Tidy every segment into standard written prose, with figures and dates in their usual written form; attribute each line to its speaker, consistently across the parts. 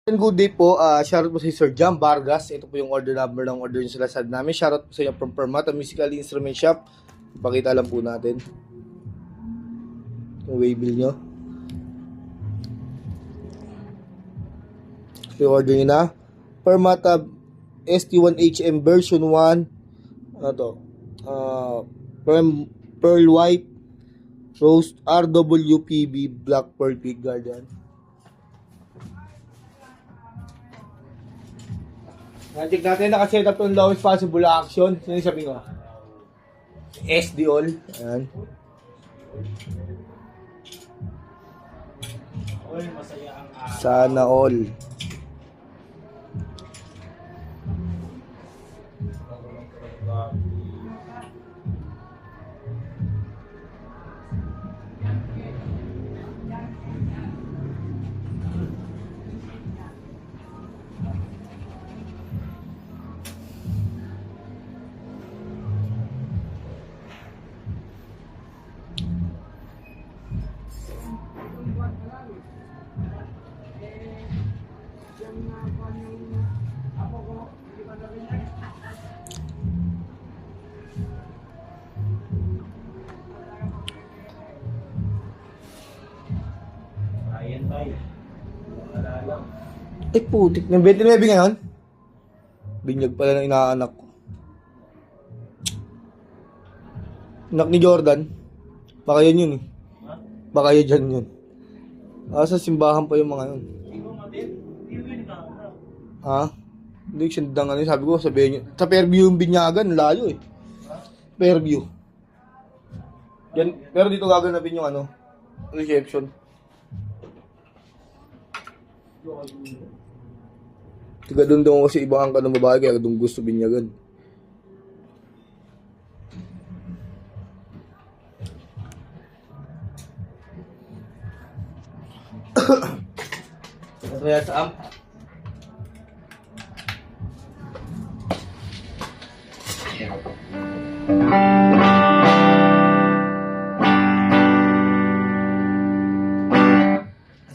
Speaker 1: Good day po. Shoutout po sa Sir Jam Vargas. Ito po yung order number ng order nyo sa Lazada namin. Shoutout po sa inyo from Permata Musical Instrument Shop. Ipakita lang po natin yung waybill nyo. Ito yung order nyo na. Permata ST1HM version 1. Ano to? Pearl White Rose RWPB Black Pearl Pig Guardian. Check natin, nakaset up yung lowest possible action. Sino yung sabi ko? SD all. Ayan. Sana all. Ay putik, ng 29 ngayon? Binyag pala ng inaanak ko. Anak ni Jordan. Baka yun eh. Baka yun yun. Sa simbahan pa yung mga yun. Ha? Hindi ko siyang sabi ko, sabihin nyo. Sa Fairview yung binyagan, layo eh. Fairview. Yan, pero dito gaganapin yung reception. Tiga doon daw kasi ibang angka ng babae kaya doon gusto binyagan. Ito yan sa amp.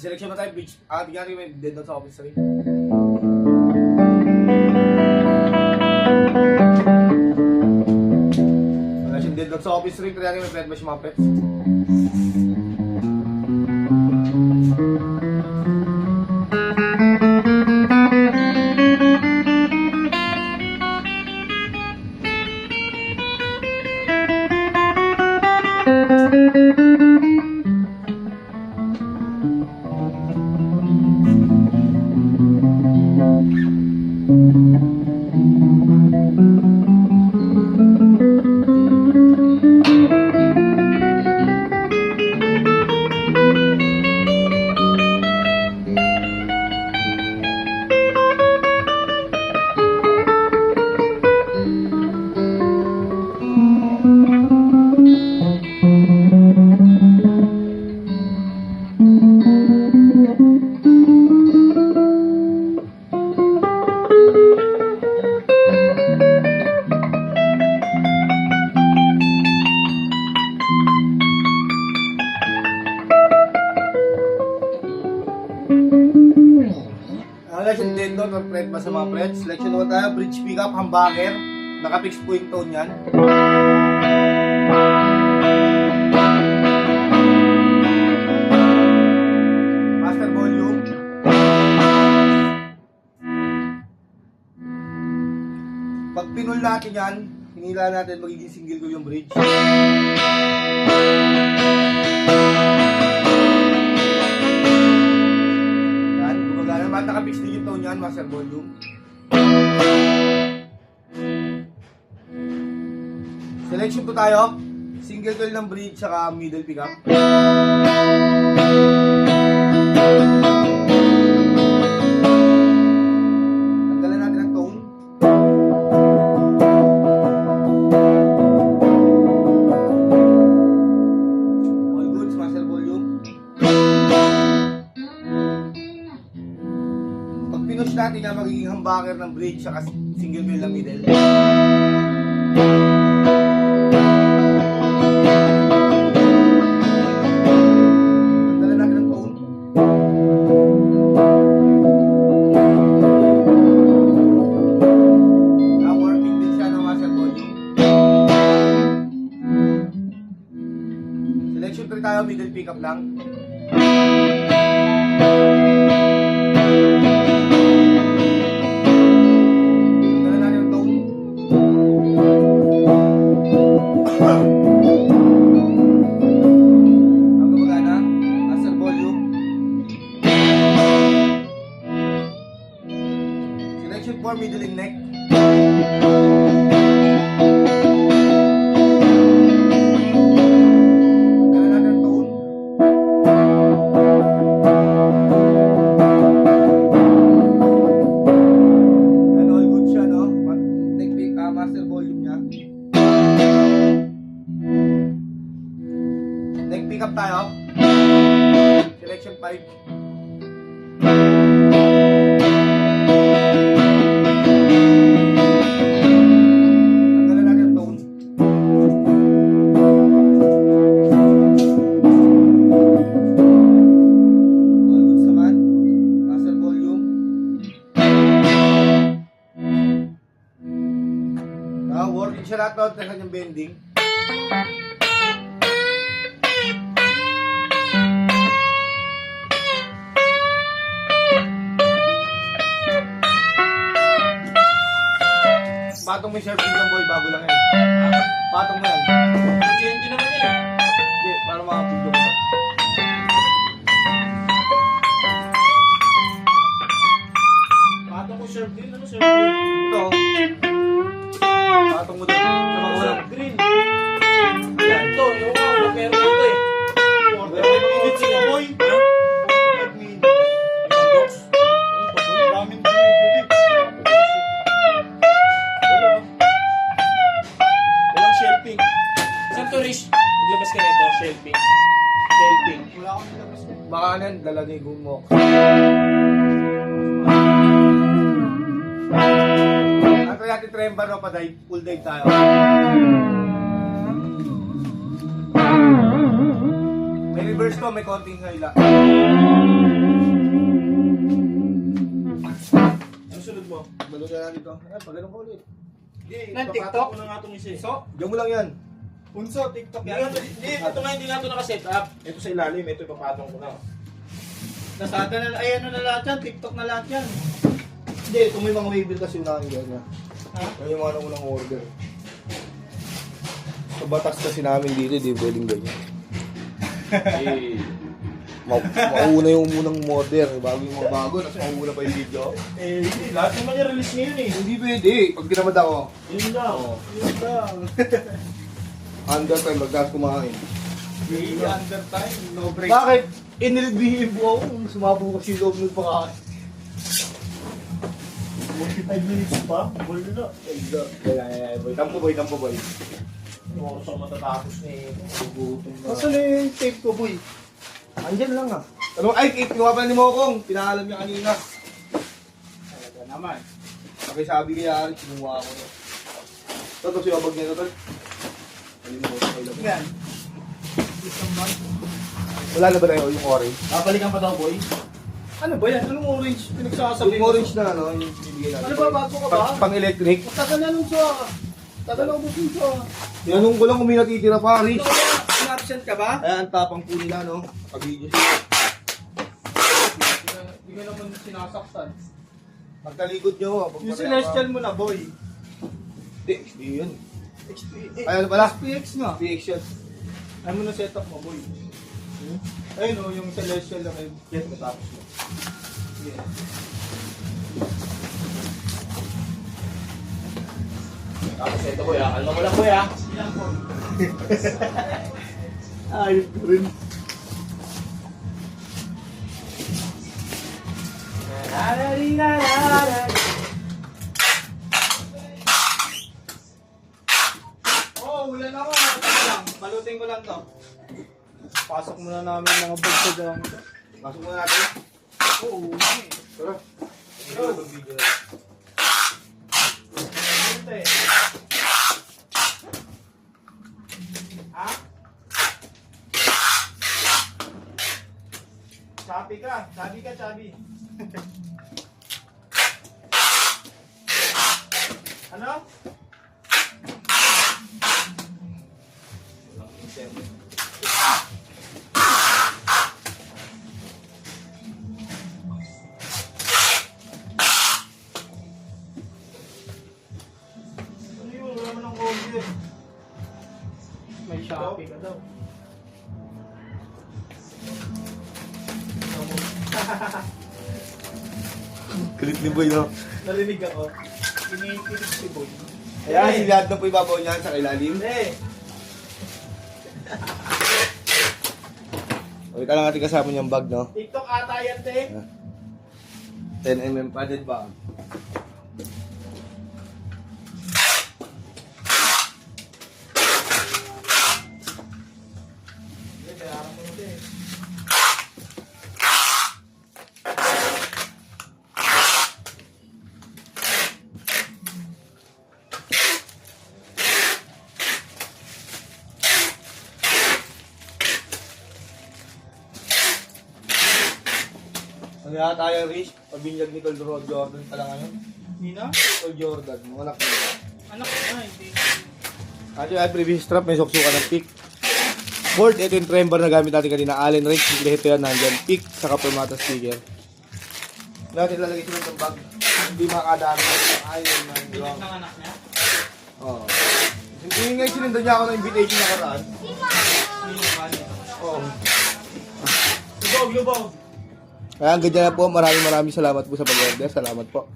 Speaker 1: Selection na tayo, bitch. Tingnan natin may dead note sa office rin. Wala siyang dead note sa office rin. Tingnan natin may pet ba siya mga pets. Selection dead note or fret ba sa mga fret? Selection naman tayo, bridge pickup, humbucker. Naka-fix po yung tone yan. Master volume. Pag pinul natin yan, hinila natin magiging single coil yung bridge. Naka-fix din yung tone yan, master volume. Selection po tayo. Single coil ng bridge, saka middle pickup. Tanggalan natin ang tone. All goods, master volume. Pinush natin na magiging humbucker ng bridge saka single coil ng middle. Tanggalan natin ang tone. pick up lang. Tanggalan natin yung tone. Ang gumagana, master volume. Selection for middle and neck. Tanggalan natin yung tone. And all good siya, no? Neck pick, master volume niya. Neck pick up tayo. Selection 5. Tanggalan natin yung tone. All goods naman. Master volume. Working siya lahat na sa kanyang bending. Patong mo yung sharp ng boy, bago lang yan. Patong mo yan.
Speaker 2: Change naman yan.
Speaker 1: Hindi, para makapigyo mo.
Speaker 2: Patong ko sharp din. Ano sharp din?
Speaker 1: Ito. Patong mo doon. Sa mga walang.
Speaker 2: Green. Yan to. Yung ako. Pero ito eh. 45 minutes sila boy. Ha? 45 minutes. Ang box. Ang daming bumibili. Wala. Walang shelving. Saan to, Rish? Maglabas ka nito. Shelving. Shelving. Wala akong nilabas na.
Speaker 1: Baka ano yan, dala ni Gumok. Ang kaya natin trembar o pa dive, full dive tayo. May reverse to, may konting hila.
Speaker 2: Ano sunod mo?
Speaker 1: Balon na lang dito. Ay, pagano'n ko ulit.
Speaker 2: Hindi.
Speaker 3: Nan,
Speaker 2: Ipapatong
Speaker 3: TikTok?
Speaker 2: ko na nga itong isa eh.
Speaker 3: So,
Speaker 1: Diyan mo lang yan.
Speaker 3: unso, TikTok
Speaker 2: Hindi nga
Speaker 3: yan.
Speaker 2: to, ito nga hindi nga ito nakaset up. Ito sa ilalim, ito ipapatong ko na.
Speaker 3: Nasada na, ay ano na lahat yan, TikTok na lahat yan.
Speaker 1: Hindi, ito may mga waybill kasi unahin ganyan.
Speaker 3: Ha?
Speaker 1: Yan yung mga unang order. Sa batas kasi namin dito, di pwedeng ganyan.
Speaker 2: Eh,
Speaker 1: Mauna yung unang order, bago yung mga bago, tapos mauna pa yung video.
Speaker 2: eh, lahat naman yung release ngayon eh.
Speaker 1: Hindi pwede, pag tinamad ako,
Speaker 2: Yun lang.
Speaker 1: Oo.
Speaker 2: Yun lang.
Speaker 1: under time, magkas kumain.
Speaker 3: Really, under time, no break.
Speaker 1: Bakit? Inilibihib ko ako, sumabo kasi yung loob ng pakain.
Speaker 2: 45 minutes pa? Bol na.
Speaker 1: Kaya, boy, tampo boy.
Speaker 2: Yung oras ako matatapos na eh. Gugutom na.
Speaker 1: Nasaan na yung tape ko, boy? Andyan lang ah. Ano, ay, kinuha pa ni Mokong, pinaalam niya kanina.
Speaker 3: Talaga naman.
Speaker 1: Pakisabi kaya, kinuha ko na. Ito, sinabag niya ito, tol. Alimutan ko lang.
Speaker 3: Yan. Isang month.
Speaker 1: Wala na ba tayo yung orange?
Speaker 2: Papalikan pa daw boy.
Speaker 3: Ano ba yan? Anong orange pinagsasabi
Speaker 1: Yung orange na ano, yung bibigyan natin.
Speaker 3: Ano ba, bago ka ba?
Speaker 1: Pang electric.
Speaker 3: Tagal na nung sa... Tagal na ubos nung sa...
Speaker 1: Tinanong ko lang kung may natitira pa, Rich.
Speaker 3: In-absent ka ba?
Speaker 1: Ay, ang tapang po nila, no? Pag-video sila.
Speaker 3: Hindi ka naman sinasaktan.
Speaker 1: Pagkalikod nyo,
Speaker 3: Yung celestial mo na, boy.
Speaker 1: Hindi yun.
Speaker 3: XP,
Speaker 1: Ay, ano pala?
Speaker 3: SPX nga.
Speaker 1: PX yun.
Speaker 3: Ano mo na setup mo, boy? Ayun o, yung celestial na kayo.
Speaker 1: Yes, matapos mo.
Speaker 3: Yeah.
Speaker 2: Tapos ito boy ah. Kalma mo lang boy ah.
Speaker 3: Ilang po?
Speaker 1: Ayos ko rin.
Speaker 3: Oo, wala na ako. Teka lang, balutin ko lang to. Pasok muna namin mga bagsa dyan.
Speaker 1: Pasok mo natin.
Speaker 3: Oo, okay.
Speaker 1: Tara.
Speaker 3: Go.
Speaker 1: Video na.
Speaker 3: Ito eh. Ha? Sabi ka, sabi. Ano? eh.
Speaker 2: May Shopee ka daw.
Speaker 1: Kulit ni Boy, no?
Speaker 3: Narinig ako. Kinikilig si Boy.
Speaker 1: Ayan, si lahat na po ibabaw niyan sa ilalim.
Speaker 3: Eh!
Speaker 1: O, ito lang natin kasama niyang bag, no?
Speaker 3: TikTok ata yan, te.
Speaker 1: 10mm padded bag.
Speaker 3: Kailangan mo na, te.
Speaker 1: Ano yata tayo, Rich? Pabinyag ni Cole Jordan pala ngayon.
Speaker 3: Nina?
Speaker 1: Cole Jordan, mga anak mo.
Speaker 3: Anak ko na, hindi.
Speaker 1: At yung previous strap, may suksukan ng pick. Board, ito yung trembar na gamit natin kanina. Allen wrench, ito yan, nandyan. Pick, saka pumata sticker. Natin lalagay sila ng bag. Hindi makadaan. Ayun, man.
Speaker 3: Bilang ng anak niya?
Speaker 1: Oo. Hindi nga sinundan niya ako ng invitation na karaan.
Speaker 3: Nina ba niya?
Speaker 1: Oo.
Speaker 3: Lubog, lubog!
Speaker 1: Kaya ang ganyan na po. Maraming salamat po sa pag-order. Salamat po.